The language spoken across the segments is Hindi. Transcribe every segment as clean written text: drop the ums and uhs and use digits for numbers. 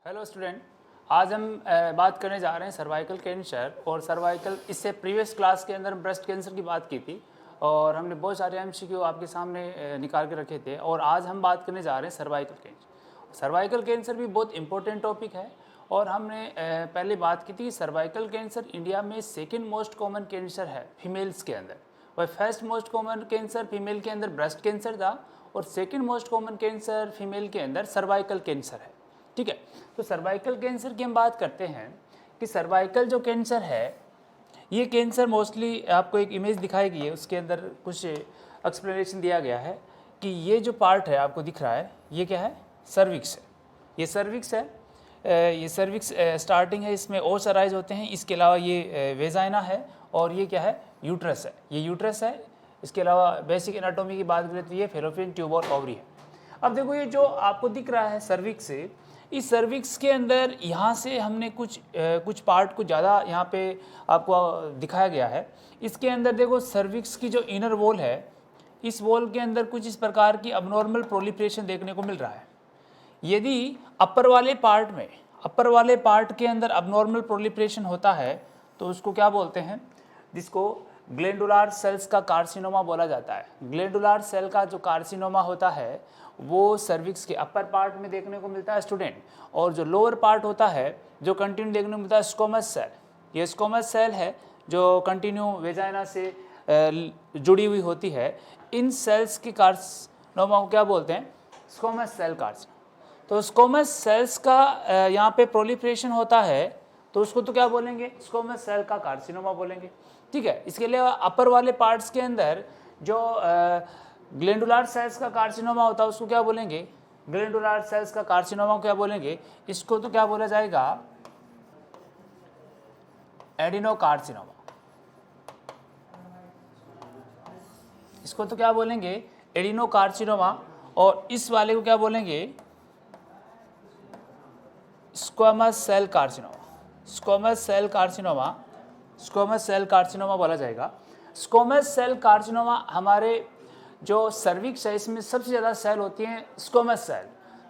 हेलो स्टूडेंट, आज हम बात करने जा रहे हैं सर्वाइकल कैंसर और सर्वाइकल। इससे प्रीवियस क्लास के अंदर ब्रेस्ट कैंसर की बात की थी और हमने बहुत सारे एमसीक्यू आपके सामने निकाल के रखे थे। और आज हम बात करने जा रहे हैं सर्वाइकल कैंसर। सर्वाइकल कैंसर भी बहुत इंपॉर्टेंट टॉपिक है और हमने पहले बात की थी सर्वाइकल कैंसर इंडिया में सेकेंड मोस्ट कॉमन कैंसर है फीमेल्स के अंदर। वह first most common cancer female के अंदर ब्रेस्ट कैंसर था और second most common cancer female के अंदर सर्वाइकल कैंसर है। ठीक है, तो सर्वाइकल कैंसर की हम बात करते हैं कि सर्वाइकल जो कैंसर है ये कैंसर मोस्टली आपको एक इमेज दिखाई गई है, उसके अंदर कुछ एक्सप्लेनेशन दिया गया है कि ये जो पार्ट है आपको दिख रहा है ये क्या है, सर्विक्स है। ये सर्विक्स है, ये सर्विक्स स्टार्टिंग है, इसमें ओस अराइज होते हैं। इसके अलावा ये वेजाइना है और ये क्या है, यूट्रस है। ये यूट्रस है। इसके अलावा बेसिक एनाटॉमी की बात करें तो ये फेलोपियन ट्यूब और ओवरी है। अब देखो ये जो आपको दिख रहा है सर्विक्स से, इस सर्विक्स के अंदर यहाँ से हमने कुछ पार्ट को ज़्यादा यहाँ पे आपको दिखाया गया है। इसके अंदर देखो सर्विक्स की जो इनर वॉल है, इस वॉल के अंदर कुछ इस प्रकार की अबनॉर्मल प्रोलिफरेशन देखने को मिल रहा है। यदि अपर वाले पार्ट के अंदर अबनॉर्मल प्रोलिफरेशन होता है तो उसको क्या बोलते हैं, जिसको ग्लैंडुलर सेल्स का कार्सिनोमा बोला जाता है। ग्लैंडुलर सेल का जो कार्सिनोमा होता है वो सर्विक्स के अपर पार्ट में देखने को मिलता है स्टूडेंट, और जो लोअर पार्ट होता है जो कंटिन्यू देखने को मिलता है स्क्वैमस सेल। ये स्क्वैमस सेल है जो कंटिन्यू वेजाइना से जुड़ी हुई होती है। इन सेल्स के कार्सिनोमा को क्या बोलते हैं, स्क्वैमस सेल कार्सिनोमा। तो स्क्वैमस सेल्स का यहाँ पे प्रोलिफरेशन होता है तो उसको तो क्या बोलेंगे, स्क्वैमस सेल का कार्सिनोमा बोलेंगे। ठीक है, इसके लिए अपर वाले पार्ट्स के अंदर जो ग्लैंडुलर सेल्स का कार्सिनोमा होता है उसको क्या बोलेंगे, ग्लैंडुलर सेल्स का कार्सिनोमा को क्या बोलेंगे, इसको तो क्या बोला जाएगा, एडिनोकार्सिनोमा। इसको तो क्या बोलेंगे, एडिनोकार्सिनोमा। और इस वाले को क्या बोलेंगे, squamous cell carcinoma. Squamous cell carcinoma, squamous cell carcinoma बोला जाएगा। स्क्वैमस सेल कार्सिनोमा हमारे जो सर्विक्स है इसमें सबसे ज़्यादा सेल होती हैं स्क्वैमस सेल।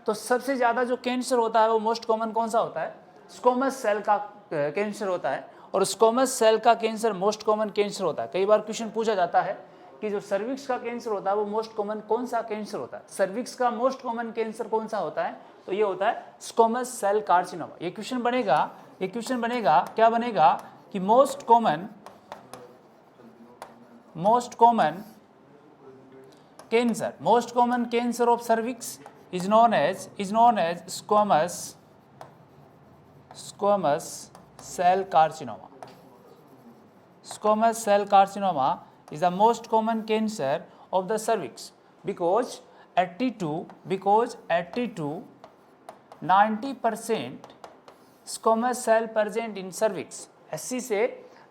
तो सबसे ज़्यादा जो कैंसर होता है वो मोस्ट कॉमन कौन सा होता है, स्क्वैमस सेल का कैंसर होता है। और स्क्वैमस सेल का कैंसर मोस्ट कॉमन कैंसर होता है। कई बार क्वेश्चन पूछा जाता है कि जो सर्विक्स का कैंसर होता है वो मोस्ट कॉमन कौन सा कैंसर होता है, सर्विक्स का मोस्ट कॉमन कैंसर कौन सा होता है, तो ये होता है स्क्वैमस सेल कार्सिनोमा। ये क्वेश्चन बनेगा क्या बनेगा कि most common cancer of cervix is known as squamous cell carcinoma. Squamous cell carcinoma is the most common cancer of the cervix because 80 to 90% squamous cell present in cervix। 80 से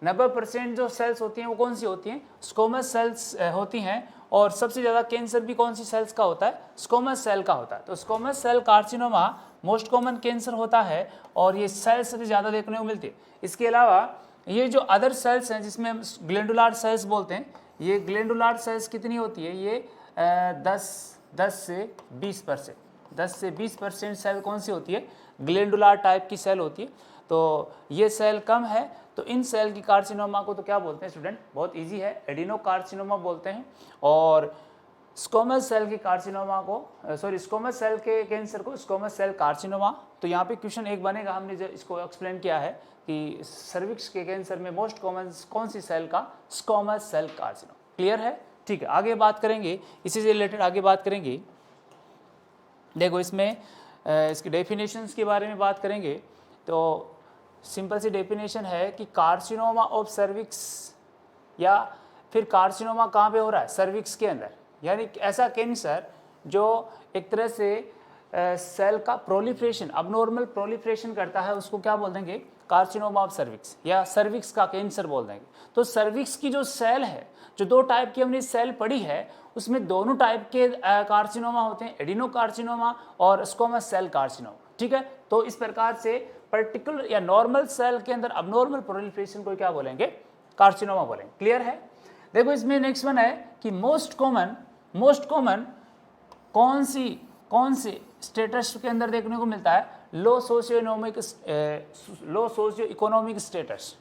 90% जो सेल्स होती हैं वो कौन सी होती हैं, स्क्वैमस सेल्स होती हैं। और सबसे ज़्यादा कैंसर भी कौन सी सेल्स का होता है, स्क्वैमस सेल का होता है। तो squamous cell carcinoma most common cancer होता है और ये सेल्स सबसे ज़्यादा देखने को मिलती है। इसके अलावा ये जो अदर सेल्स हैं जिसमें हम ग्लैंडुलर सेल्स बोलते हैं, ये ग्लैंडुलर सेल्स कितनी होती है, ये 10 से 20% सेल कौन सी होती है, ग्लैंडुलर टाइप की सेल होती है। तो ये सेल कम है, तो इन सेल की कार्सिनोमा को तो क्या बोलते हैं स्टूडेंट, बहुत इजी है, एडिनोकार्सिनोमा बोलते हैं। और स्क्वैमस सेल की कार्सिनोमा को स्क्वैमस सेल के कैंसर को स्क्वैमस सेल कार्सिनोमा। तो यहाँ पे क्वेश्चन एक बनेगा, हमने जो इसको एक्सप्लेन किया है कि सर्विक्स के कैंसर में मोस्ट कॉमन कौन सी सेल का, स्क्वैमस सेल कार्सिनोमा। क्लियर है, ठीक है। आगे बात करेंगे, इसी से रिलेटेड आगे बात करेंगे। देखो इसमें इसकी डेफिनेशंस के बारे में बात करेंगे तो सिंपल सी डेफिनेशन है कि कार्सिनोमा ऑफ सर्विक्स, या फिर कार्सिनोमा कहाँ पे हो रहा है, सर्विक्स के अंदर। यानी ऐसा कैंसर जो एक तरह से सेल का प्रोलिफरेशन, अबनॉर्मल प्रोलिफरेशन करता है, उसको क्या बोल देंगे, कार्सिनोमा ऑफ सर्विक्स या सर्विक्स का कैंसर बोल देंगे। तो सर्विक्स की जो सेल है, जो दो टाइप की हमने सेल पढ़ी है, उसमें दोनों टाइप के कार्सिनोमा होते हैं, एडिनोकार्सिनोमा और स्क्वैमस सेल कार्सिनोमा। ठीक है, तो इस प्रकार से पर्टिकुलर या नॉर्मल सेल के अंदर अबनॉर्मल प्रोलिफरेशन को क्या बोलेंगे, कार्सिनोमा बोलेंगे। क्लियर है। देखो इसमें नेक्स्ट वन है कि मोस्ट कॉमन कौन सी स्टेटस के अंदर देखने को मिलता है लो सोशियो इकोनॉमिक स्टेटस,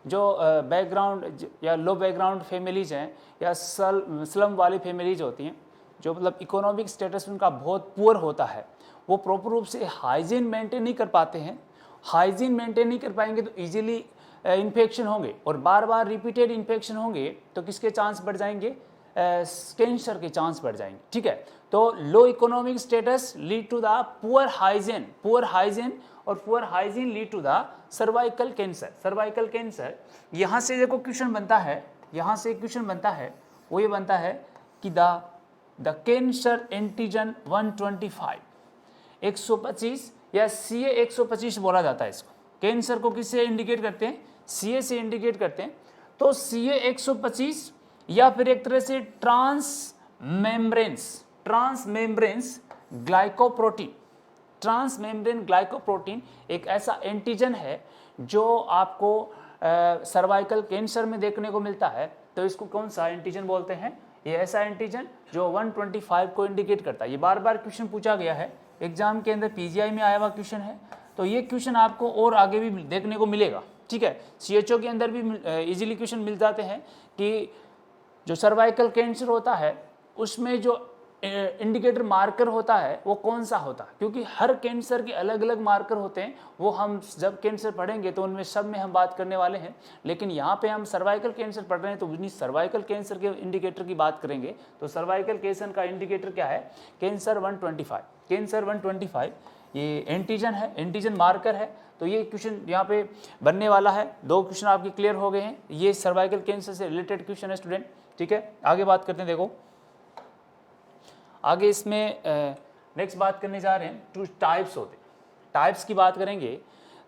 जो बैकग्राउंड या लो बैकग्राउंड फैमिलीज हैं या स्लम वाली फैमिलीज होती हैं, जो मतलब इकोनॉमिक स्टेटस उनका बहुत पुअर होता है, वो प्रॉपर रूप से हाइजीन मेंटेन नहीं कर पाते हैं। हाइजीन मेंटेन नहीं कर पाएंगे तो इजीली इन्फेक्शन होंगे, और बार बार रिपीटेड इन्फेक्शन होंगे तो किसके चांस बढ़ जाएंगे, कैंसर के चांस बढ़ जाएंगे। ठीक है, तो low economic status lead to the poor hygiene और poor hygiene lead to the cervical cancer. यहाँ से देखो क्वेश्चन बनता है, यहाँ से क्वेश्चन बनता है, वो ये बनता है कि द कैंसर एंटीजन 125 या CA 125 बोला जाता है इसको। कैंसर को किससे इंडिकेट करते हैं, CA से इंडिकेट करते हैं। तो CA 125 या फिर एक तरह से ट्रांसमेम्ब्रेन्स ग्लाइकोप्रोटीन एक ऐसा एंटीजन है जो आपको सर्वाइकल कैंसर में देखने को मिलता है। तो इसको कौन सा एंटीजन बोलते हैं, ये ऐसा एंटीजन जो 125 को इंडिकेट करता है। ये बार बार क्वेश्चन पूछा गया है एग्जाम के अंदर, PGI में आया हुआ क्वेश्चन है, तो ये क्वेश्चन आपको और आगे भी देखने को मिलेगा। ठीक है, CHO के अंदर भी इजीली क्वेश्चन मिल जाते हैं कि जो सर्वाइकल कैंसर होता है उसमें जो इंडिकेटर मार्कर होता है वो कौन सा होता है, क्योंकि हर कैंसर के अलग अलग मार्कर होते हैं। वो हम जब कैंसर पढ़ेंगे तो उनमें सब में हम बात करने वाले हैं, लेकिन यहाँ पे हम सर्वाइकल कैंसर पढ़ रहे हैं तो उन्हीं सर्वाइकल कैंसर के इंडिकेटर की बात करेंगे। तो सर्वाइकल कैंसर का इंडिकेटर क्या है, कैंसर 125 ये एंटीजन है, एंटीजन मार्कर है। तो ये क्वेश्चन यहाँ पे बनने वाला है। 2 क्वेश्चन आपके क्लियर हो गए हैं, ये सर्वाइकल कैंसर से रिलेटेड क्वेश्चन है स्टूडेंट। ठीक है, आगे बात करते हैं। देखो आगे इसमें नेक्स्ट बात करने जा रहे हैं, 2 टाइप्स होते हैं। टाइप्स की बात करेंगे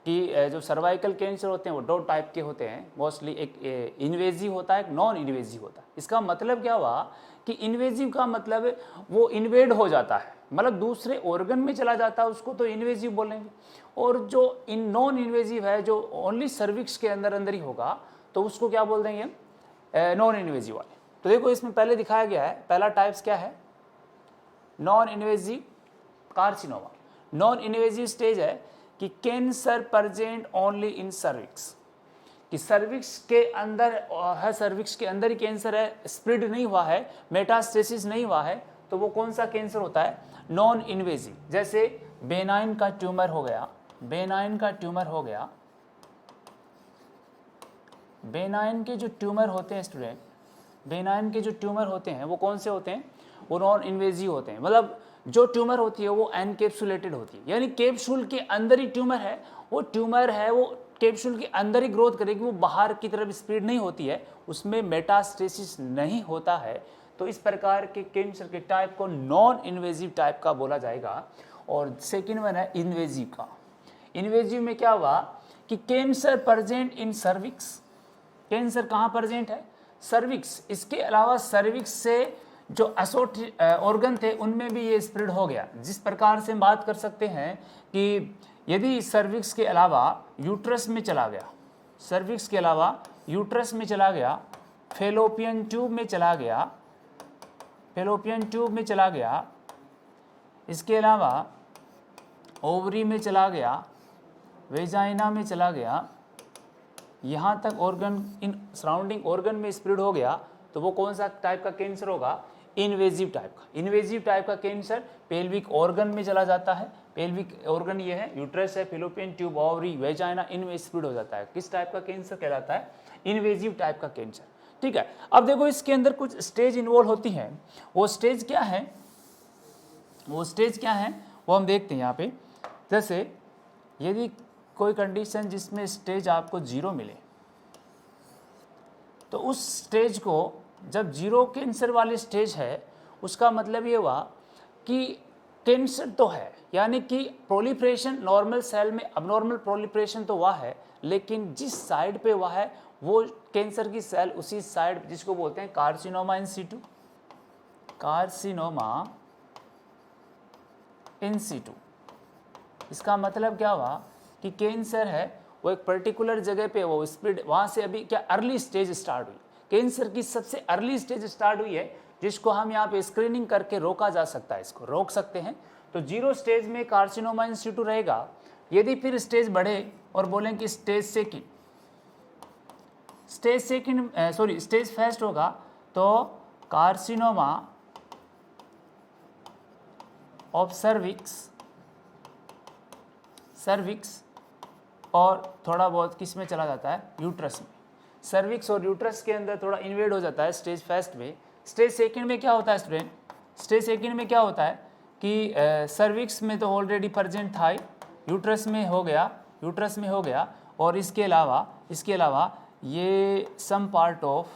कि जो सर्वाइकल कैंसर होते हैं वो 2 टाइप के होते हैं मोस्टली, एक इन्वेजिव होता है, एक नॉन इन्वेजिव होता है। इसका मतलब क्या हुआ कि इन्वेजिव का मतलब वो इन्वेड हो जाता है, मतलब दूसरे ऑर्गन में चला जाता है, उसको तो इन्वेजिव बोलेंगे। और जो नॉन इन्वेजिव है, जो ओनली सर्विक्स के अंदर ही होगा, तो उसको क्या बोल देंगे, नॉन इन्वेजिव वाले। तो देखो इसमें पहले दिखाया गया है, पहला टाइप्स क्या है, non invasive carcinoma. Non invasive stage है कि cancer present only in cervix, कि सर्विक्स के अंदर है, सर्विक्स के अंदर ही कैंसर है, स्प्रेड नहीं हुआ है, मेटास्टेसिस नहीं हुआ है, तो वो कौन सा कैंसर होता है, नॉन इन्वेजिव। जैसे बेनाइन का ट्यूमर हो गया, बेनाइन के जो ट्यूमर होते हैं स्टूडेंट, बेनाइन के जो ट्यूमर होते हैं वो कौन से होते हैं, वो नॉन इन्वेजिव होते हैं। मतलब जो ट्यूमर होती है वो एनकैप्सुलेटेड होती है, यानी कैप्सूल के अंदर ही ट्यूमर है, वो कैप्सूल के अंदर ही ग्रोथ करेगी, वो बाहर की तरफ स्प्रेड नहीं होती है, उसमें मेटास्टेसिस नहीं होता है। तो इस प्रकार के कैंसर के टाइप को नॉन इन्वेजिव टाइप का बोला जाएगा। और सेकेंड वन है इन्वेजिव का। इन्वेजिव में क्या हुआ कि cancer present in cervix, cancer कहाँ प्रेजेंट है, सर्विक्स। इसके अलावा सर्विक्स से जो एसोट ऑर्गन थे उनमें भी ये स्प्रेड हो गया। जिस प्रकार से हम बात कर सकते हैं कि यदि सर्विक्स के अलावा यूट्रस में चला गया, सर्विक्स के अलावा यूट्रस में चला गया, फेलोपियन ट्यूब में चला गया, फेलोपियन ट्यूब में चला गया, इसके अलावा ओवरी में चला गया, वेजाइना में चला गया, यहाँ तक ऑर्गन, इन सराउंडिंग ऑर्गन में स्प्रेड हो गया, तो वो कौन सा टाइप का कैंसर होगा, इन्वेजिव टाइप का। इन्वेजिव टाइप का कैंसर पेल्विक ऑर्गन में चला जाता है। पेल्विक ऑर्गन ये है, यूट्रस है, फेलोपियन ट्यूब, ओवरी, वेजाइना, इनमें स्प्रेड हो जाता है। किस टाइप का कैंसर कहलाता है, इन्वेजिव टाइप का कैंसर। ठीक है, अब देखो इसके अंदर कुछ स्टेज इन्वॉल्व होती हैं। वो स्टेज क्या है, वो हम देखते हैं यहाँ पे। जैसे यदि कोई कंडीशन जिसमें स्टेज आपको 0 मिले, तो उस स्टेज को, जब 0 कैंसर वाली स्टेज है, उसका मतलब ये हुआ कि कैंसर तो है, यानी कि प्रोलिफरेशन नॉर्मल सेल में अबनॉर्मल प्रोलिफरेशन तो हुआ है, लेकिन जिस साइड पे हुआ है वो कैंसर की सेल उसी साइड, जिसको बोलते हैं carcinoma in situ, carcinoma in situ. इसका मतलब क्या हुआ कि कैंसर है वो एक पर्टिकुलर जगह पे वो स्प्रेड, वहाँ से अभी क्या अर्ली स्टेज स्टार्ट हुई, कैंसर की सबसे अर्ली स्टेज स्टार्ट हुई है, जिसको हम यहाँ पे स्क्रीनिंग करके रोका जा सकता है, इसको रोक सकते हैं। तो 0 स्टेज में कार्सिनोमा इन सिटू रहेगा। यदि फिर स्टेज बढ़े और बोलें कि स्टेज फर्स्ट होगा तो कार्सिनोमा ऑफ सर्विक्स और थोड़ा बहुत किस में चला जाता है, यूट्रस में। सर्विक्स और यूट्रस के अंदर थोड़ा इन्वेड हो जाता है स्टेज फर्स्ट में। स्टेज सेकंड में क्या होता है स्टूडेंट, स्टेज सेकंड में क्या होता है कि सर्विक्स में तो ऑलरेडी प्रेजेंट था, यूट्रस में हो गया और इसके अलावा ये सम पार्ट ऑफ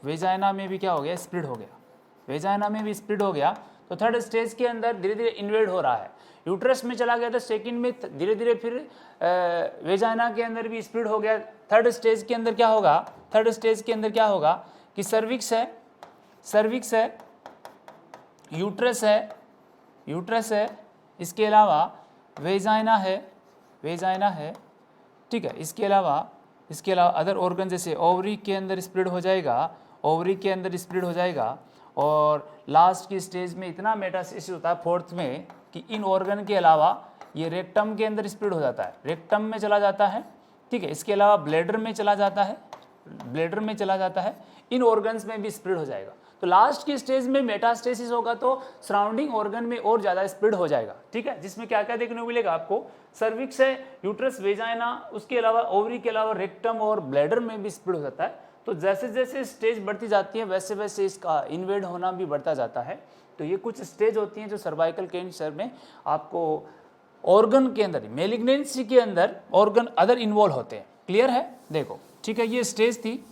वेजाइना में भी क्या हो गया, स्प्लिट हो गया, वेजाइना में भी स्प्लिट हो गया। तो थर्ड स्टेज के अंदर धीरे धीरे इन्वेड हो रहा है, यूट्रस में चला गया तो सेकंड में धीरे धीरे फिर वेजाइना के अंदर भी स्प्लिट हो गया। थर्ड स्टेज के अंदर क्या होगा कि सर्विक्स है, यूट्रस है, इसके अलावा वेजाइना है, ठीक है। इसके अलावा अदर ऑर्गन जैसे ओवरी के अंदर स्प्लिट हो जाएगा, और लास्ट की स्टेज में इतना मेटास्टेसिस होता है फोर्थ में कि इन ऑर्गन के अलावा ये रेक्टम के अंदर स्प्लिट हो जाता है, रेक्टम में चला जाता है, ठीक है। इसके अलावा ब्लैडर में चला जाता है, इन ऑर्गन्स में भी स्प्लिट हो जाएगा। तो लास्ट की स्टेज में मेटास्टेसिस होगा तो सराउंडिंग ऑर्गन में और ज़्यादा स्प्लिट हो जाएगा, ठीक है। जिसमें क्या क्या देखने को मिलेगा आपको, सर्विक्स है, यूट्रस, वेजाइना, उसके अलावा ओवरी के अलावा रेक्टम और ब्लैडर में भी स्प्लिट हो जाता है। तो जैसे जैसे स्टेज बढ़ती जाती है वैसे वैसे इसका इन्वेड होना भी बढ़ता जाता है। तो ये कुछ स्टेज होती हैं जो सर्वाइकल कैंसर में आपको ऑर्गन के अंदर, मेलिग्नेंसी के अंदर ऑर्गन अदर इन्वॉल्व होते हैं। क्लियर है, देखो, ठीक है। ये स्टेज थी।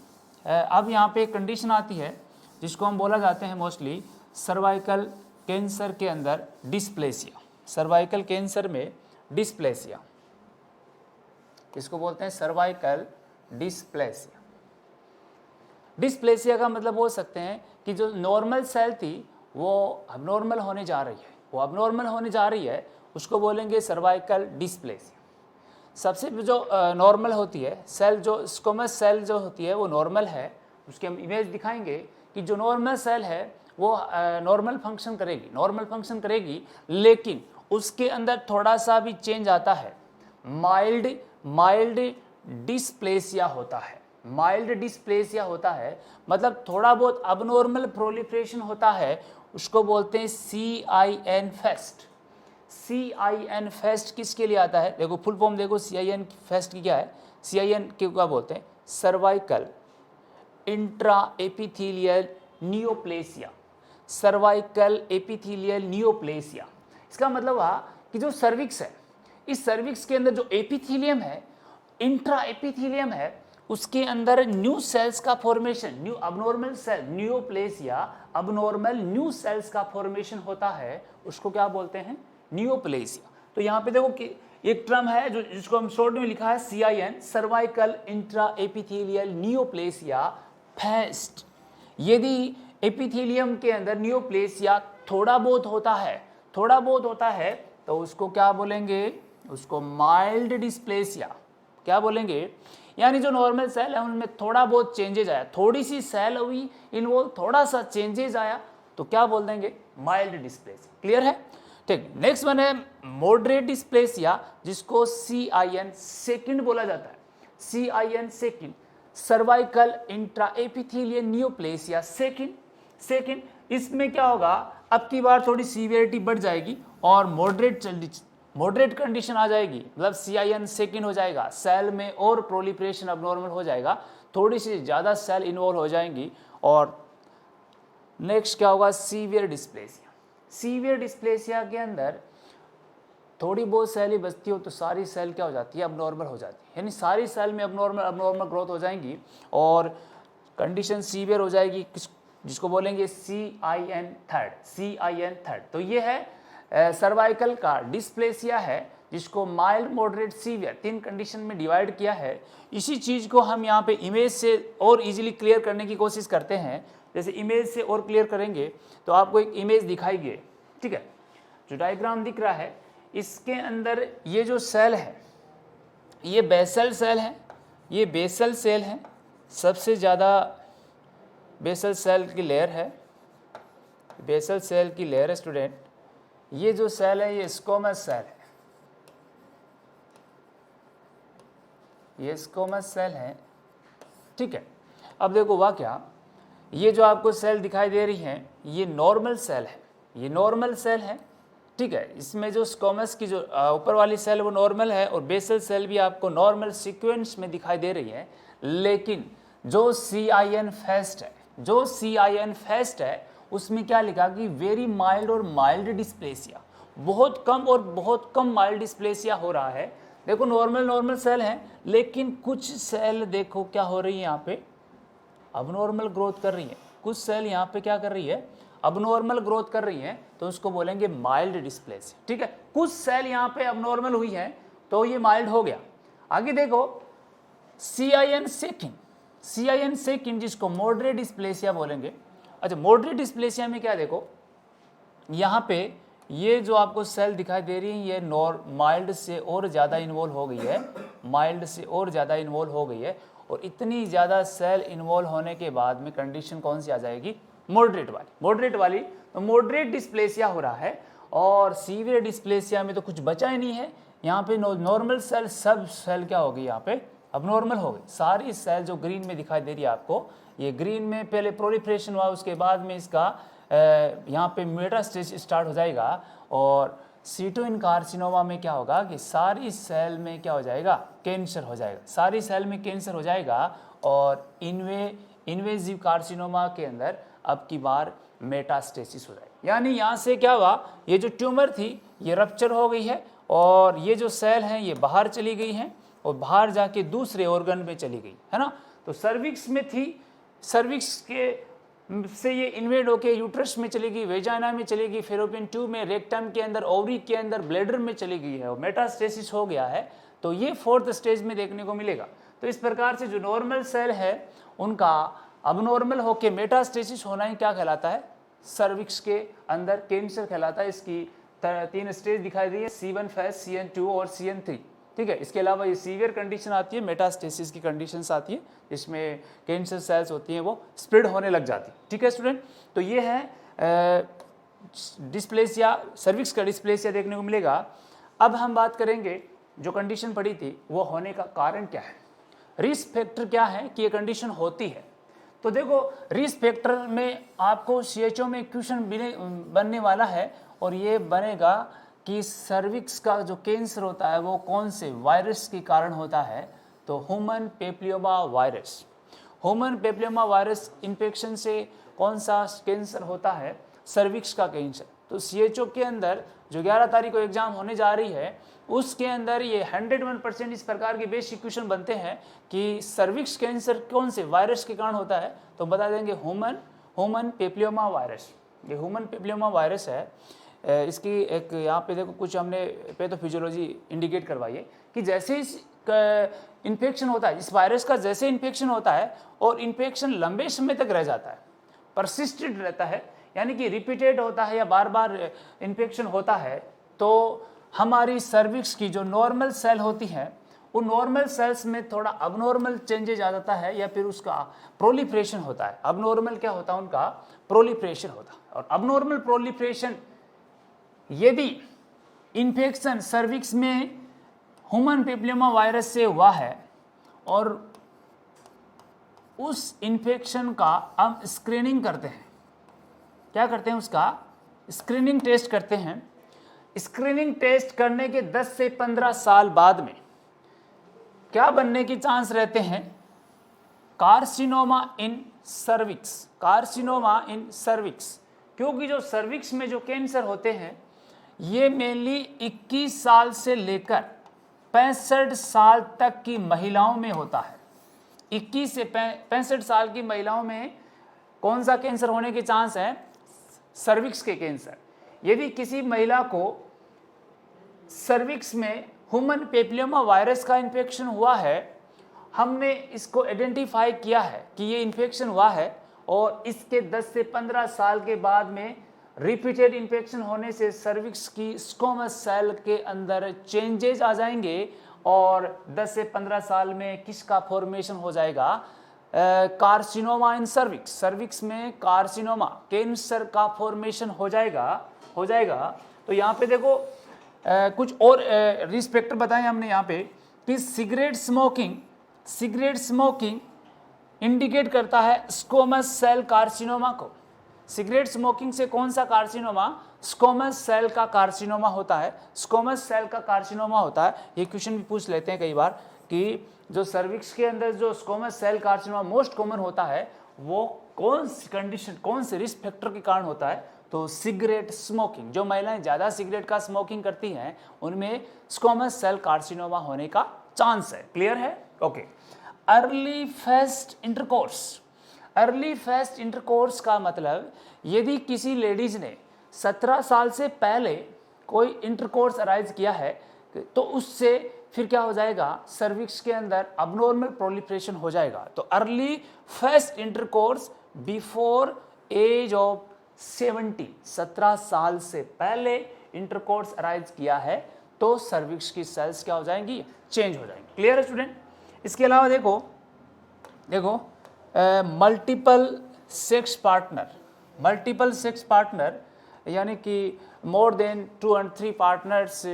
अब यहाँ पे एक कंडीशन आती है जिसको हम बोला जाते हैं मोस्टली सर्वाइकल कैंसर के अंदर डिस्प्लेसिया, सर्वाइकल कैंसर में डिस्प्लेसिया, इसको बोलते हैं सर्वाइकल डिस्प्लेसिया। डिस्प्लेसिया का मतलब बोल सकते हैं कि जो नॉर्मल सेल थी वो अबनॉर्मल होने जा रही है, उसको बोलेंगे सर्वाइकल डिस्प्लेसिया। सबसे जो नॉर्मल होती है सेल, जो स्क्वैमस सेल जो होती है वो नॉर्मल है, उसके हम इमेज दिखाएंगे कि जो नॉर्मल सेल है वो नॉर्मल फंक्शन करेगी, लेकिन उसके अंदर थोड़ा सा भी चेंज आता है, माइल्ड डिस्प्लेसिया होता है, मतलब थोड़ा बहुत अबनॉर्मल प्रोलिफरेशन होता है, उसको बोलते हैं CIN फेस्ट। किसके लिए आता है, देखो फुल फॉर्म देखो, CIN फेस्ट की क्या है, CIN के क्या बोलते हैं, सर्वाइकल इंट्रा एपिथेलियल नियोप्लेसिया, इसका मतलब हुआ कि जो सर्विक्स है, इस सर्विक्स के अंदर जो एपिथेलियम है, इंट्रा एपिथेलियम है, उसके अंदर न्यू सेल्स का formation, new abnormal cell, neoplasia, abnormal new cells का फॉर्मेशन होता है, उसको क्या बोलते हैं, नियोप्लेसिया। तो यहाँ पे देखो कि एक टर्म है जो जिसको हम शॉर्ट में लिखा है CIN, cervical intra epithelial neoplasia first. यदि एपिथेलियम के अंदर नियोप्लेसिया थोड़ा बहुत होता है तो उसको क्या बोलेंगे, उसको माइल्ड डिस्प्लेसिया। क्या बोलेंगे, यानी जो नॉर्मल सेल है उनमें थोड़ा बहुत चेंजेज आया, थोड़ी सी सेल हुई इन्वॉल्व, थोड़ा सा चेंजेज आया तो क्या बोल देंगे, माइल्ड डिस्प्लेसिया। क्लियर है, ठीक। नेक्स्ट वन है मॉडरेट डिस्प्लेसिया, जिसको CIN सेकंड बोला जाता है, CIN second, cervical intra epithelial neoplasia second. इसमें क्या होगा, अब की बार थोड़ी सीवियरिटी बढ़ जाएगी और मॉडरेट कंडीशन आ जाएगी, मतलब CIN सेकंड हो जाएगा, सेल में और प्रोलिफरेशन अबनॉर्मल हो जाएगा, थोड़ी सी ज़्यादा सेल इन्वॉल्व हो जाएंगी। और नेक्स्ट क्या होगा, सीवियर डिस्प्लेसिया के अंदर थोड़ी बहुत सेल ही बचती हो तो सारी सेल क्या हो जाती है, अबनॉर्मल हो जाती है, यानी सारी सेल में अबनॉर्मल ग्रोथ हो जाएंगी और कंडीशन सीवियर हो जाएगी, जिसको बोलेंगे CIN थर्ड। तो ये है सर्वाइकल का डिस्प्लेसिया है, जिसको माइल्ड, मॉडरेट, सीवियर 3 कंडीशन में डिवाइड किया है। इसी चीज़ को हम यहाँ पे इमेज से और इजीली क्लियर करने की कोशिश करते हैं। जैसे इमेज से और क्लियर करेंगे तो आपको एक इमेज दिखाई गई, ठीक है, जो डायग्राम दिख रहा है, इसके अंदर ये जो सेल है ये बेसल सेल है, सबसे ज़्यादा बेसल सेल की लेयर है, बेसल सेल की लेयर है स्टूडेंट, ये जो सेल है ये स्क्वामस सेल है, ये स्क्वामस सेल है, ठीक है। अब देखो हुआ क्या, ये जो आपको सेल दिखाई दे रही है ये नॉर्मल सेल है, ये नॉर्मल सेल है, ठीक है। इसमें जो स्क्वामस की जो ऊपर वाली सेल वो नॉर्मल है और बेसल सेल भी आपको नॉर्मल सीक्वेंस में दिखाई दे रही है, लेकिन जो CIN फेस्ट है, जो CIN फेस्ट है उसमें क्या लिखा कि वेरी माइल्ड और माइल्ड डिस्प्लेसिया, बहुत कम और बहुत कम माइल्ड डिस्प्लेसिया हो रहा है। देखो नॉर्मल सेल है, लेकिन कुछ सेल देखो क्या हो रही है यहाँ पे, अबनॉर्मल ग्रोथ कर रही है, कुछ सेल यहाँ पे क्या कर रही है, अबनॉर्मल ग्रोथ कर रही है, तो उसको बोलेंगे माइल्ड डिस्प्लेसिया, ठीक है। कुछ सेल यहाँ पे अबनॉर्मल हुई है तो ये माइल्ड हो गया। आगे देखो CIN सेकेंड जिसको मॉडरेट डिस्प्लेसिया बोलेंगे। अच्छा, मॉडरेट डिस्प्लेसिया में क्या देखो, यहाँ पे ये जो आपको सेल दिखाई दे रही है ये माइल्ड से और ज़्यादा इन्वॉल्व हो गई है, माइल्ड से और ज़्यादा इन्वॉल्व हो गई है, और इतनी ज़्यादा सेल इन्वॉल्व होने के बाद में कंडीशन कौन सी आ जाएगी, मॉडरेट वाली। तो मॉडरेट डिस्प्लेसिया हो रहा है, और सीवियर डिस्प्लेसिया में तो कुछ बचा ही नहीं है। यहाँ पे नॉर्मल सेल, सब सेल क्या हो गई यहाँ पे अबनॉर्मल हो गई। सारी सेल जो ग्रीन में दिखाई दे रही है आपको, ये ग्रीन में पहले प्रोलिफरेशन हुआ, उसके बाद में इसका यहाँ पे मेटास्टेज स्टार्ट हो जाएगा, और सीटोइन कार्सिनोमा में क्या होगा कि सारी सेल में क्या हो जाएगा, कैंसर हो जाएगा, सारी सेल में कैंसर हो जाएगा, और इन्वेजिव कार्सिनोमा के अंदर अब की बार मेटास्टेसिस हो जाएगा। यानी यहाँ से क्या हुआ, ये जो ट्यूमर थी ये रप्चर हो गई है, और ये जो सेल हैं ये बाहर चली गई हैं, और बाहर जाके दूसरे ऑर्गन में चली गई है ना। तो सर्विक्स में थी, सर्विक्स के से ये इन्वेड होके यूट्रस में चली गई, वेजाइना में चली गई, फेलोपियन ट्यूब में, रेक्टम के अंदर, ओवरी के अंदर, ब्लैडर में चली गई है, और मेटास्टेसिस हो गया है। तो ये 4th स्टेज में देखने को मिलेगा। तो इस प्रकार से जो नॉर्मल सेल है उनका अबनॉर्मल होके मेटास्टेसिस होना ही क्या कहलाता है, सर्विक्स के अंदर कैंसर कहलाता है। इसकी 3 स्टेज दिखाई दी है, C1 फेज, CN2 और CN3, ठीक है। इसके अलावा ये सीवियर कंडीशन आती है, मेटास्टेसिस की कंडीशंस आती है, जिसमें कैंसर सेल्स होती हैं वो स्प्रेड होने लग जाती है, ठीक है स्टूडेंट। तो ये है डिस्प्लेसिया, सर्विक्स का डिस्प्लेसिया देखने को मिलेगा। अब हम बात करेंगे जो कंडीशन पड़ी थी वो होने का कारण क्या है, रिस्क फैक्टर क्या है कि ये कंडीशन होती है। तो देखो रिस्क फैक्टर में आपको CHO में क्वेश्चन बनने वाला है, और ये बनेगा कि सर्विक्स का जो कैंसर होता है वो कौन से वायरस के कारण होता है, तो human papilloma virus, human papilloma virus infection से कौन सा कैंसर होता है, सर्विक्स का कैंसर। तो CHO के अंदर जो 11 तारीख को एग्जाम होने जा रही है उसके अंदर ये 101% इस प्रकार के बेसिक क्वेश्चन बनते हैं कि सर्विक्स कैंसर कौन से वायरस के कारण होता है, तो बता देंगे ह्यूमन पेप्लियोमा वायरस। ये ह्यूमन पेप्लियोमा वायरस है। इसकी एक यहाँ पे देखो कुछ हमने पैथोफिजियोलॉजी इंडिकेट करवाई है कि जैसे इस इन्फेक्शन होता है, इस वायरस का जैसे इन्फेक्शन होता है और इन्फेक्शन लंबे समय तक रह जाता है, परसिस्टेंट रहता है, यानी कि रिपीटेड होता है या बार बार इन्फेक्शन होता है, तो हमारी सर्विक्स की जो नॉर्मल सेल होती हैं उन नॉर्मल सेल्स में थोड़ा अबनॉर्मल चेंजेज आ जाता है, या फिर उसका प्रोलिफरेशन होता है। अबनॉर्मल क्या होता है, उनका प्रोलिफरेशन होता है। और अबनॉर्मल प्रोलिफरेशन यदि इन्फेक्शन सर्विक्स में ह्यूमन पेप्लियोमा वायरस से हुआ है और उस इन्फेक्शन का हम स्क्रीनिंग करते हैं, क्या करते हैं, उसका स्क्रीनिंग टेस्ट करते हैं। स्क्रीनिंग टेस्ट करने के 10 से 15 साल बाद में क्या बनने की चांस रहते हैं, कार्सिनोमा इन सर्विक्स, कार्सिनोमा इन सर्विक्स। क्योंकि जो सर्विक्स में जो कैंसर होते हैं ये मेनली 21 साल से लेकर 65 साल तक की महिलाओं में होता है। 21 से 65 साल की महिलाओं में कौन सा कैंसर होने के चांस है, सर्विक्स के कैंसर। यदि किसी महिला को सर्विक्स में ह्यूमन पेप्लियोमा वायरस का इन्फेक्शन हुआ है, हमने इसको आइडेंटिफाई किया है कि ये इन्फेक्शन हुआ है, और इसके 10 से 15 साल के बाद में रिपीटेड इन्फेक्शन होने से सर्विक्स की स्क्वामस सेल के अंदर चेंजेस आ जाएंगे, और 10 से 15 साल में किसका फॉर्मेशन हो जाएगा, कार्सिनोमा इन सर्विक्स, सर्विक्स में कार्सिनोमा कैंसर का फॉर्मेशन हो जाएगा। तो यहाँ पे देखो कुछ और रिस्क फैक्टर बताए हमने यहाँ पे कि सिगरेट स्मोकिंग इंडिकेट करता है स्क्वैमस सेल कार्सिनोमा को। सिगरेट स्मोकिंग से कौन सा कार्सिनोमा? स्क्वैमस सेल का कार्सिनोमा होता है, स्क्वैमस सेल का कार्सिनोमा होता है। ये क्वेश्चन भी पूछ लेते हैं कई बार कि जो सर्विक्स के अंदर जो squamous cell carcinoma most common होता है वो कौन सी कंडीशन, कौन से रिस्क फैक्टर के कारण होता है? तो सिगरेट स्मोकिंग, जो महिलाएं ज़्यादा सिगरेट का स्मोकिंग करती हैं उनमें स्क्वैमस सेल कार्सिनोमा होने का चांस है। क्लियर है? ओके। अर्ली फेस्ट इंटरकोर्स का मतलब यदि किसी लेडीज ने 17 साल से पहले कोई इंटरकोर्स अराइज किया है तो उससे फिर क्या हो जाएगा? सर्विक्स के अंदर अबनॉर्मल प्रोलिफरेशन हो जाएगा। तो early first intercourse before age of 70, 17 साल से पहले इंटरकोर्स अराइज किया है तो सर्विक्स की सेल्स क्या हो जाएंगी? चेंज हो जाएंगी। क्लियर है स्टूडेंट? इसके अलावा देखो मल्टीपल सेक्स पार्टनर यानी कि मोर देन 2 और 3 पार्टनर्स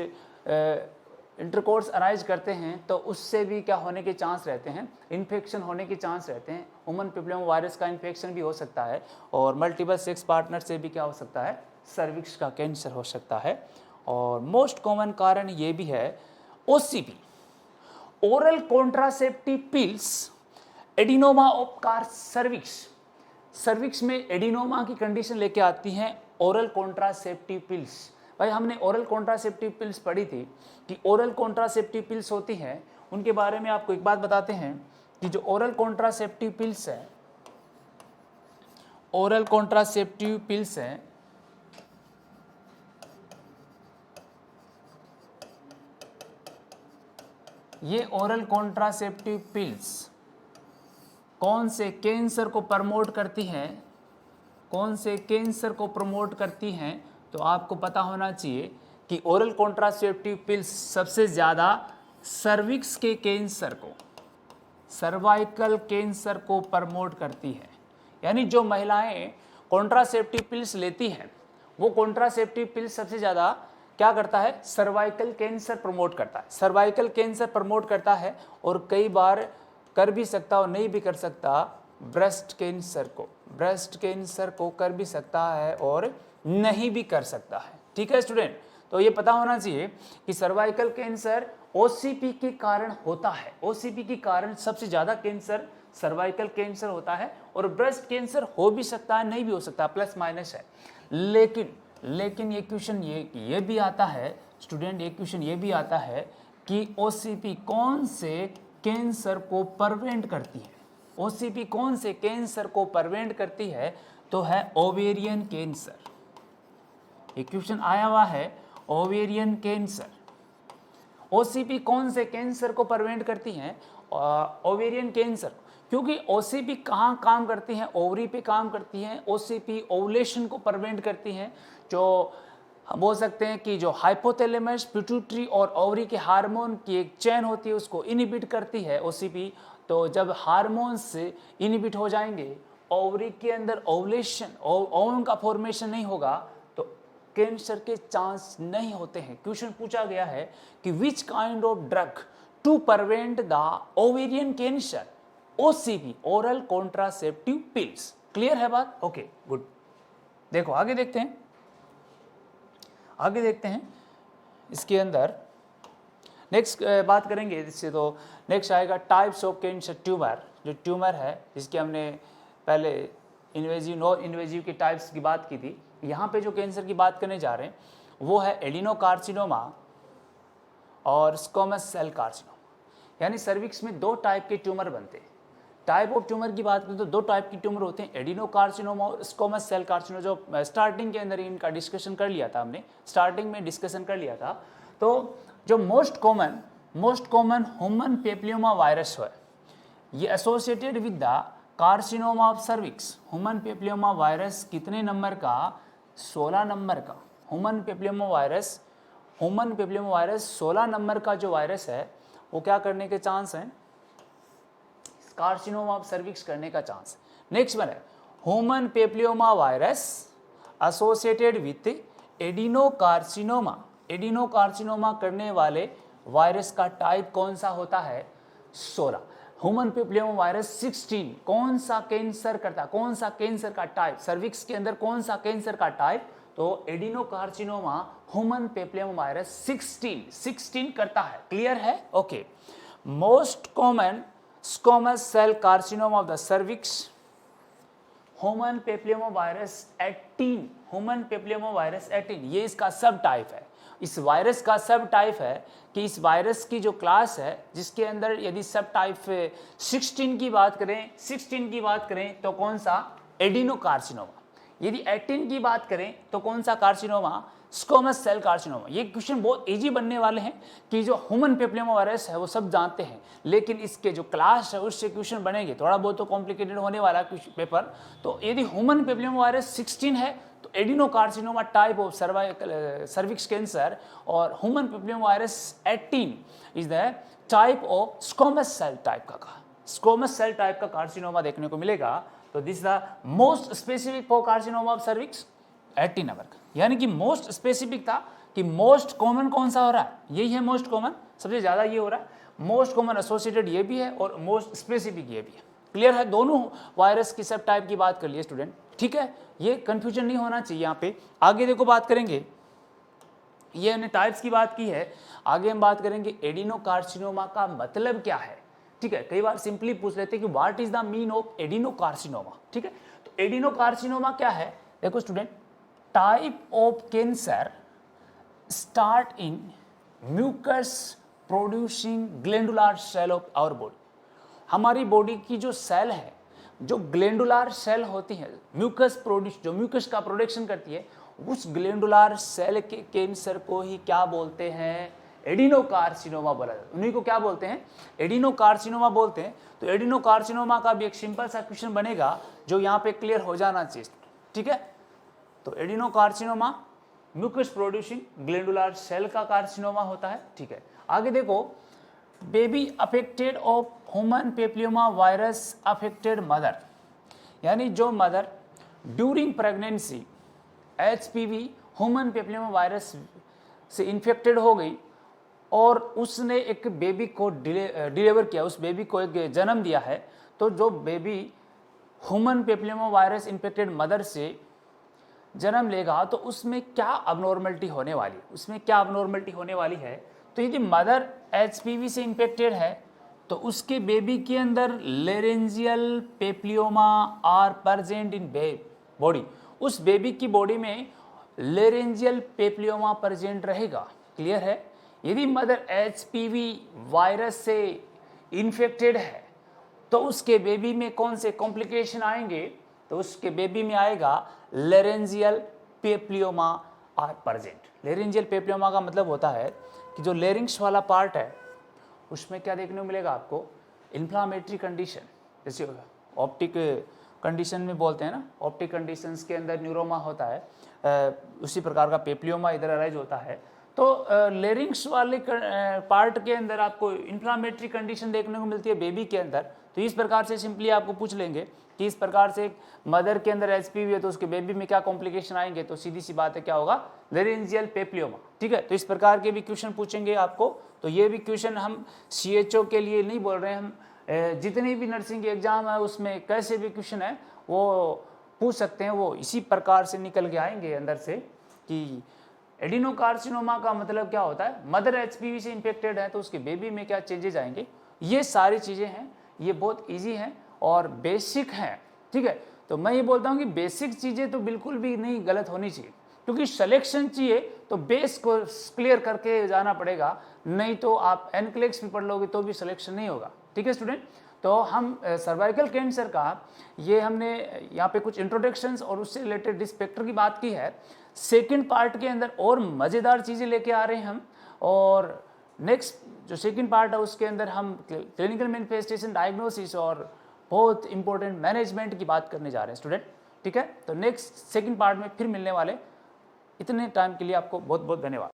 इंटरकोर्स अराइज करते हैं तो उससे भी क्या होने के चांस रहते हैं? इन्फेक्शन होने के चांस रहते हैं। ह्यूमन पैपिलोमा वायरस का इन्फेक्शन भी हो सकता है और मल्टीपल सेक्स पार्टनर से भी क्या हो सकता है? सर्विक्स का कैंसर हो सकता है। और मोस्ट कॉमन कारण ये भी है OCP, oral contraceptive pills, adenoma of cervix में एडिनोमा की कंडीशन लेके आती हैं ओरल कॉन्ट्रासेप्टिव पिल्स। भाई हमने ओरल कॉन्ट्रासेप्टिव पिल्स पढ़ी थी कि ओरल कॉन्ट्रासेप्टिव पिल्स होती हैं, उनके बारे में आपको एक बात बताते हैं कि जो ओरल कॉन्ट्रासेप्टिव पिल्स है, ये ओरल कॉन्ट्रासेप्टिव पिल्स कौन से कैंसर को प्रमोट करती हैं? तो आपको पता होना चाहिए कि ओरल कॉन्ट्रासेप्टिव पिल्स सबसे ज़्यादा सर्विक्स के कैंसर को, सर्वाइकल कैंसर को प्रमोट करती है। यानी जो महिलाएं कॉन्ट्रासेप्टिव पिल्स लेती हैं वो कॉन्ट्रासेप्टिव पिल्स सबसे ज़्यादा क्या करता है? सर्वाइकल कैंसर प्रमोट करता है और कई बार कर भी सकता और नहीं भी कर सकता ब्रेस्ट कैंसर को कर भी सकता है और नहीं भी कर सकता है। ठीक है स्टूडेंट? तो ये पता होना चाहिए कि सर्वाइकल कैंसर OCP के कारण होता है। OCP के कारण सबसे ज़्यादा कैंसर सर्वाइकल कैंसर होता है और ब्रेस्ट कैंसर हो भी सकता है, नहीं भी हो सकता, प्लस माइनस है। लेकिन ये क्वेश्चन ये भी आता है स्टूडेंट, ये क्वेश्चन ये भी आता है कि OCP कौन से कैंसर को प्रिवेंट करती है? OCP कौन से कैंसर को प्रिवेंट करती है? तो है ओवेरियन कैंसर। एक क्वेश्चन आया हुआ है ओवेरियन कैंसर। OCP कौन से कैंसर को प्रिवेंट करती हैं? Ovarian cancer. क्योंकि OCP कहाँ काम करती हैं? ओवरी पे काम करती हैं। OCP ओवुलेशन को प्रिवेंट करती हैं। जो हम बोल सकते हैं कि जो हाइपोथैलेमस, पिट्यूटरी और ओवरी के हार्मोन की एक चेन होती है उसको इनहिबिट करती है OCP। तो जब हार्मोन्स इनहिबिट हो जाएंगे, ओवरी के अंदर ओवुलेशन, ओवम का फॉर्मेशन नहीं होगा तो कैंसर के चांस नहीं होते हैं। क्वेश्चन पूछा गया है कि which kind of drug to prevent the ovarian cancer? OCP, oral contraceptive pills. Clear है बात? Okay good. देखो आगे देखते हैं इसके अंदर नेक्स्ट बात करेंगे इससे। तो नेक्स्ट आएगा टाइप्स ऑफ कैंसर ट्यूमर। जो ट्यूमर है जिसके हमने पहले इन्वेजिव, नॉन इन्वेजिव के टाइप्स की बात की थी, यहाँ पे जो कैंसर की बात करने जा रहे हैं वो है एडिनोकार्सिनोमा और स्क्वैमस सेल कार्सिनोमा। यानी सर्विक्स में 2 टाइप के ट्यूमर बनते हैं। टाइप ऑफ ट्यूमर की बात करें तो 2 टाइप की ट्यूमर होते हैं, एडिनोकार्सिनोमा और स्क्वैमस सेल कार्सिनोमा। जो स्टार्टिंग के अंदर इनका डिस्कशन कर लिया था हमने, तो जो most common human papilloma virus है ये associated with the carcinoma of cervix. Human papilloma virus कितने नंबर का? 16 नंबर का। ह्यूमन पैपिलोमा वायरस 16 नंबर का जो वायरस है वो क्या करने के चांस हैं? कार्सिनोमा ऑफ सर्विक्स करने का चांस। नेक्स्ट वन है human papilloma virus associated with adenocarcinoma. Adenocarcinoma करने वाले वायरस का टाइप कौन सा होता है? 16। ह्यूमन पेप्लियोमा वायरस 16 कौन सा कैंसर करता है? कौन सा कैंसर का टाइप? सर्विक्स के अंदर कौन सा कैंसर का टाइप? तो एडिनोकार्सिनोमा ह्यूमन पेप्लियोमा वायरस 16 करता है। क्लियर है? Okay. Most common squamous cell carcinoma of the cervix human papilloma virus 18। Human papilloma virus 18 ये इसका सब टाइप है। इस वायरस का सब टाइप है कि इस वायरस की जो क्लास है जिसके अंदर यदि सब टाइप 16 की बात करें तो कौन सा? एडिनोकार्सिनोमा। यदि 18 की बात करें तो कौन सा कार्सिनोमा? Squamous cell carcinoma. ये क्वेश्चन बहुत इजी बनने वाले हैं कि जो ह्यूमन पेप्लियोमा वायरस है वो सब जानते हैं, लेकिन इसके जो क्लास है उससे क्वेश्चन बनेंगे। थोड़ा बहुत तो कॉम्प्लिकेटेड होने वाला है पेपर। तो यदि ह्यूमन पेप्लियोमा वायरस 16 है तो adenocarcinoma type of cervix cancer, और human papilloma virus 18 is the type of squamous cell type का। स्क्वैमस सेल टाइप का कार्सिनोमा देखने को मिलेगा। तो this the most specific for carcinoma of cervix 18 number का। यानी कि मोस्ट स्पेसिफिक था कि मोस्ट कॉमन कौन सा हो रहा है? यही है मोस्ट कॉमन, सबसे ज्यादा ये हो रहा है। मोस्ट कॉमन एसोसिएटेड ये भी है और मोस्ट स्पेसिफिक ये भी है। क्लियर है? दोनों वायरस की सब टाइप की बात कर लिए स्टूडेंट, ठीक है? ये कंफ्यूजन नहीं होना चाहिए यहाँ पे। आगे देखो बात करेंगे, ये हमने टाइप्स की बात की है, आगे हम बात करेंगे एडिनोकार्सिनोमा का मतलब क्या है। ठीक है, कई बार सिंपली पूछ लेते हैं कि what is the mean of adenocarcinoma. ठीक है, तो एडिनोकार्सिनोमा क्या है? देखो student, type of cancer start in mucus producing glandular cell of our body. हमारी बॉडी की जो सेल है, जो ग्लैंडुलर सेल होती है, जो म्यूकस का प्रोडक्शन करती है, उस ग्लैंडुलर सेल के कैंसर को ही क्या बोलते हैं? एडिनोकार्सिनोमा बोला जाता है। उन्हीं को क्या बोलते हैं? एडिनोकार्सिनोमा बोलते हैं। तो एडिनोकार्सिनोमा का भी एक सिंपल सा क्वेश्चन बनेगा जो यहाँ पे क्लियर हो जाना चाहिए। ठीक है, तो adenocarcinoma mucus producing glandular cell का कार्सिनोमा होता है। ठीक है, आगे देखो, baby affected of human papilloma virus affected mother, यानी जो mother during pregnancy HPV human papilloma virus से इन्फेक्टेड हो गई और उसने एक बेबी को डिलीवर किया, उस बेबी को एक जन्म दिया है, तो जो baby human papilloma virus infected mother से जन्म लेगा तो उसमें क्या अबनॉर्मलिटी होने वाली है? उसमें क्या अबनॉर्मलिटी होने वाली है? तो यदि मदर HPV से इन्फेक्टेड है तो उसके बेबी के अंदर laryngeal papilloma are present in body. उस बेबी की बॉडी में लेरेंजियल पेप्लियोमा प्रेजेंट रहेगा। क्लियर है? यदि मदर HPV वायरस से इन्फेक्टेड है तो उसके बेबी में कौन से कॉम्प्लिकेशन आएंगे? तो उसके बेबी में आएगा laryngeal papilloma are present. Laryngeal पेप्लियोमा का मतलब होता है कि जो लेरिंग्स वाला पार्ट है उसमें क्या देखने को मिलेगा आपको? इन्फ्लामेटरी कंडीशन, जैसे ऑप्टिक कंडीशन में बोलते हैं ना, ऑप्टिक कंडीशंस के अंदर न्यूरोमा होता है, उसी प्रकार का पेप्लियोमा इधर अराइज होता है। तो लेरिंग्स वाले पार्ट के अंदर आपको इन्फ्लामेटरी कंडीशन देखने को मिलती है बेबी के अंदर। तो इस प्रकार से सिंपली आपको पूछ लेंगे कि इस प्रकार से मदर के अंदर HPV है तो उसके बेबी में क्या कॉम्प्लिकेशन आएंगे? तो सीधी सी बात है, क्या होगा? लेरेंजियल पेप्लियोमा। ठीक है, तो इस प्रकार के भी क्वेश्चन पूछेंगे आपको। तो ये भी क्वेश्चन हम CHO के लिए नहीं बोल रहे हैं, हम जितनी भी नर्सिंग के एग्जाम है उसमें कैसे भी क्वेश्चन है वो पूछ सकते हैं, वो इसी प्रकार से निकल के आएंगे अंदर से कि एडिनोकार्सिनोमा का मतलब क्या होता है, मदर HPV से इन्फेक्टेड है तो उसके बेबी में क्या चेंजेस आएंगे। ये सारी चीज़ें हैं, ये बहुत इजी हैं और बेसिक हैं। ठीक है, तो मैं ये बोलता हूँ कि बेसिक चीज़ें तो बिल्कुल भी नहीं गलत होनी चाहिए, क्योंकि सिलेक्शन चाहिए तो बेस को क्लियर करके जाना पड़ेगा, नहीं तो आप एनक्लेक्स भी पढ़ लोगे तो भी सिलेक्शन नहीं होगा। ठीक है स्टूडेंट, तो हम सर्वाइकल कैंसर का ये हमने यहाँ पे कुछ इंट्रोडक्शंस और उससे रिलेटेड रिस्क फैक्टर की बात की है। सेकंड पार्ट के अंदर और मज़ेदार चीज़ें लेके आ रहे हैं हम, और नेक्स्ट जो सेकंड पार्ट है उसके अंदर हम क्लिनिकल मैनिफेस्टेशन, डायग्नोसिस और बहुत इंपॉर्टेंट मैनेजमेंट की बात करने जा रहे हैं स्टूडेंट। ठीक है, तो नेक्स्ट सेकंड पार्ट में फिर मिलने वाले। इतने टाइम के लिए आपको बहुत बहुत धन्यवाद।